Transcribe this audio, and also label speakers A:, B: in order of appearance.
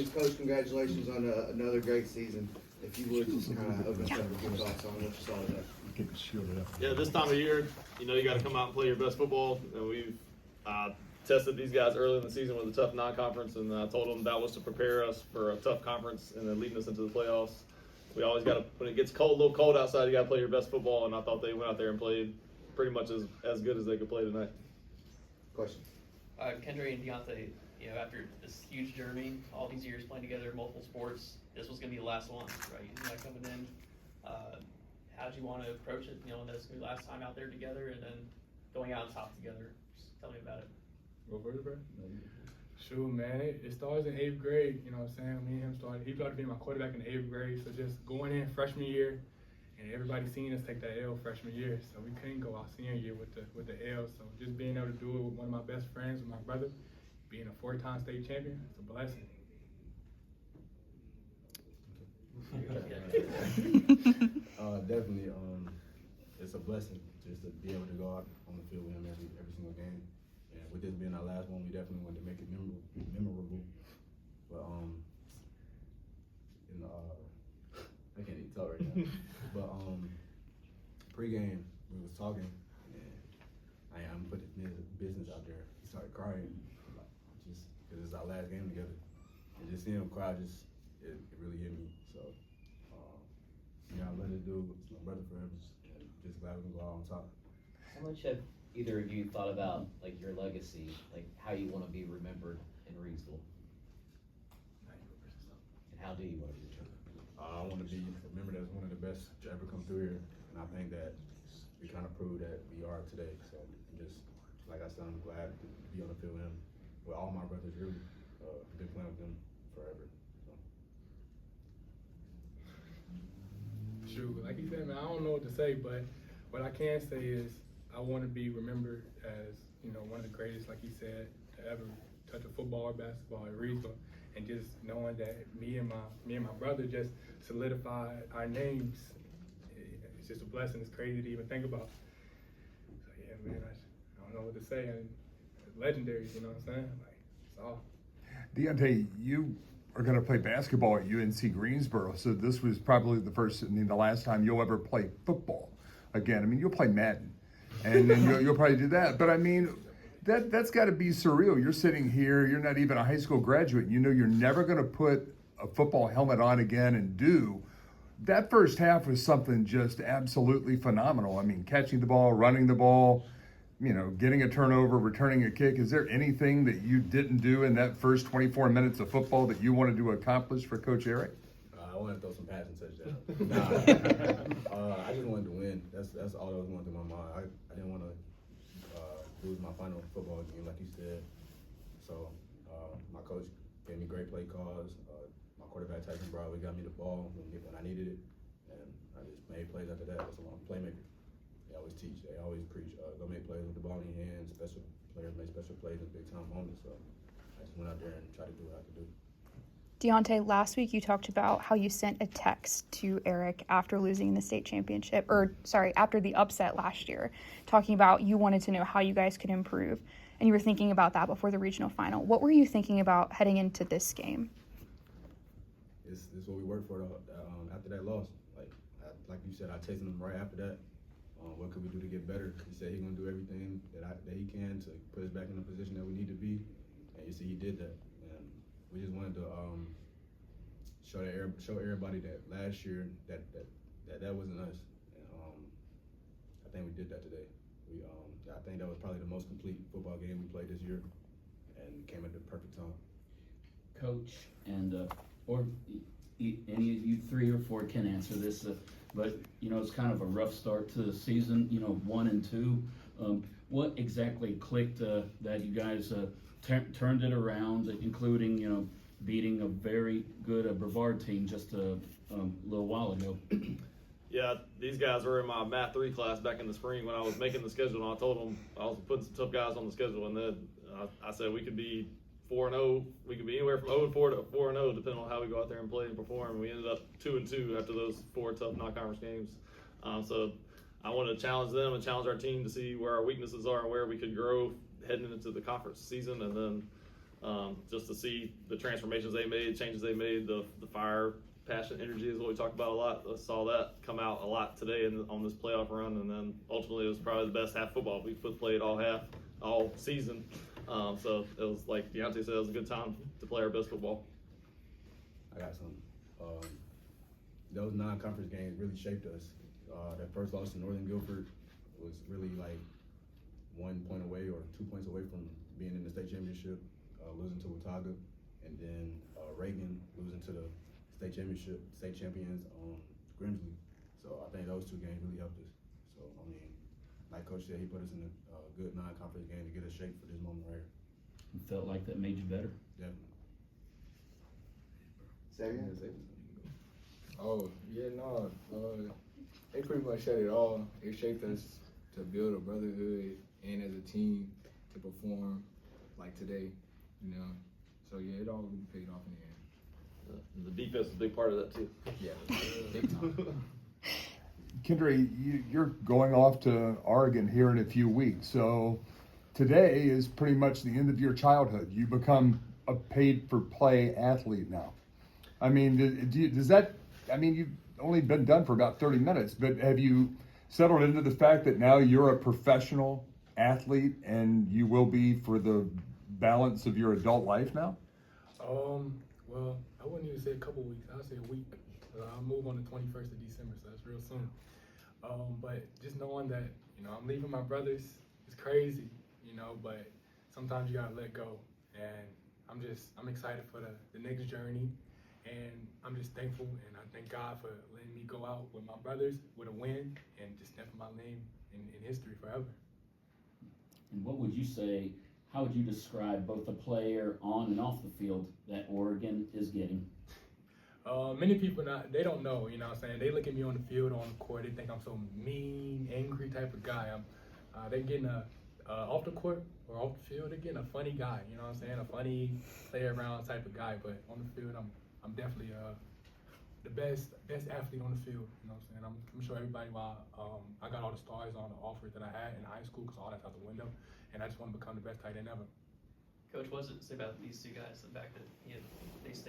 A: Coach, congratulations on another great season. If you would just kind of open us up with your thoughts on what you saw today.
B: Yeah, this time of year, you got to come out and play your best football. And we've tested these guys early in the season with a tough non-conference, and I told them that was to prepare us for a tough conference and then leading us into the playoffs. We always got to, when it gets cold, a little cold outside, you got to play your best football, and I thought they went out there and played pretty much as good as they could play tonight.
A: Question.
C: Kendre and Dionte, after this huge journey, all these years playing together, multiple sports, this was going to be the last one, right? Coming in, how did you want to approach it? That's going to be the last time out there together, and then going out on top together. Just tell me about it.
D: Go first, bro. Shoot, man, it starts in 8th grade. You know what I'm saying? Me and him started. He started being my quarterback in the 8th grade. So just going in freshman year, and everybody seen us take that L freshman year. So we couldn't go out senior year with the L. So just being able to do it with one of my best friends, with my brother, being a 4-time state champion, it's a blessing.
E: Definitely, it's a blessing just to be able to go out on the field with him every single game. And with this being our last one, we definitely wanted to make it memorable. But I can't even talk right now. But pregame, we was talking, and I'm putting business out there. He started crying, just because it's our last game together, and just seeing him cry, it really hit me. So. I let it do. It's my brother for him. And just glad we can go out on top.
F: How much have either of you thought about your legacy, how you want to be remembered in Reidsville? And how do you want to be remembered?
E: I want to be remembered as one of the best to ever come through here, and I think that we kind of proved that we are today. So just like I said, I'm glad to be on the field with him, with all my brothers. Really, been playing with them forever.
D: Shoot, like he said, man, I don't know what to say, but what I can say is I want to be remembered as, one of the greatest, like he said, to ever touch a football or basketball at Reidsville, and just knowing that me and my brother just solidified our names. It's just a blessing. It's crazy to even think about. So yeah, man, I don't know what to say. And it's legendary, you know what I'm saying? It's all.
G: Dionte, you are going to play basketball at UNC Greensboro, so this was probably the last time you'll ever play football again. You'll play Madden, and then you'll probably do that. But that's got to be surreal. You're sitting here, you're not even a high school graduate. You're never going to put a football helmet on again and do. That first half was something just absolutely phenomenal. Catching the ball, running the ball, getting a turnover, returning a kick. Is there anything that you didn't do in that first 24 minutes of football that you wanted to accomplish for Coach Erik?
E: I wanted to throw some passing touchdowns. I just wanted to win. That's all that was going through my mind. I didn't want to lose my final football game, like you said. So my coach gave me great play calls. My quarterback, Tyson Broadway, got me the ball when I needed it. And I just made plays after that. So I'm a playmaker. They always teach, they always preach, go make plays with the ball in your hands. Special players make special plays in big time moments. So I just went out there and tried to do what I could do.
H: Dionte, last week you talked about how you sent a text to Erik after losing the state championship, after the upset last year, talking about you wanted to know how you guys could improve, and you were thinking about that before the regional final. What were you thinking about heading into this game?
E: This is what we worked for after that loss. Like you said, I texted him right after that. What could we do to get better? He said he's gonna do everything that he can to put us back in the position that we need to be, and you see he did that. And we just wanted to show everybody that last year that wasn't us. And I think we did that today. I think that was probably the most complete football game we played this year, and came at the perfect time.
I: Coach, and or any of you 3 or 4 can answer this. But it's kind of a rough start to the season, 1 and 2. What exactly clicked that you guys turned it around, including, beating a very good Brevard team just a little while ago?
B: Yeah, these guys were in my Math 3 class back in the spring when I was making the schedule, and I told them I was putting some tough guys on the schedule, and then I said we could be 4-0. We could be anywhere from 0-4 to 4-0, depending on how we go out there and play and perform. We ended up 2-2 after those 4 tough non-conference games. So I wanted to challenge them and challenge our team to see where our weaknesses are and where we could grow heading into the conference season. And then just to see the transformations they made, changes they made, the fire, passion, energy is what we talked about a lot. I saw that come out a lot today on this playoff run, and then ultimately it was probably the best half of football we played all season. So it was like Dionte said, it was a good time to play our best football.
E: I got something. Those non-conference games really shaped us. That first loss to Northern Guilford was really like 1 point away or 2 points away from being in the state championship, losing to Watauga, and then Reagan losing to the state champions Grimsley. So I think those 2 games really helped us. So I mean, like Coach said, he put us in a good non-conference game to get us shaped for this moment right here.
I: You felt like that made you better?
E: Definitely.
A: Savvion?
D: Oh, yeah, no. They pretty much said it all. It shaped us to build a brotherhood and as a team to perform like today, you know. So, yeah, it all really paid off in the end.
B: The defense is a big part of that too.
D: Yeah, big time.
G: Kendre, you're going off to Oregon here in a few weeks. So today is pretty much the end of your childhood. You become a paid-for-play athlete now. I mean, does that, I mean, you've only been done for about 30 minutes, but have you settled into the fact that now you're a professional athlete and you will be for the balance of your adult life now?
D: Well, I wouldn't even say a couple weeks. I'll say a week. I'll move on the 21st of December, so that's real soon. But just knowing that, you know, I'm leaving my brothers is crazy, you know, but sometimes you gotta let go. And I'm excited for the next journey. And I'm just thankful, and I thank God for letting me go out with my brothers with a win and just stamping my name in history forever.
I: And what would you say, how would you describe both the player on and off the field that Oregon is getting?
D: Many people, they don't know, you know what I'm saying? They look at me on the field, on the court, they think I'm so mean, angry type of guy. They're getting off the court or off the field, they're getting a funny guy, you know what I'm saying? A funny, play around type of guy, but on the field, I'm definitely the best athlete on the field, you know what I'm saying? I'm sure everybody, I got all the stars on the offer that I had in high school because all that's out the window, and I just want to become the best tight end ever.
C: Coach, what does it say about these 2 guys? The fact that they stayed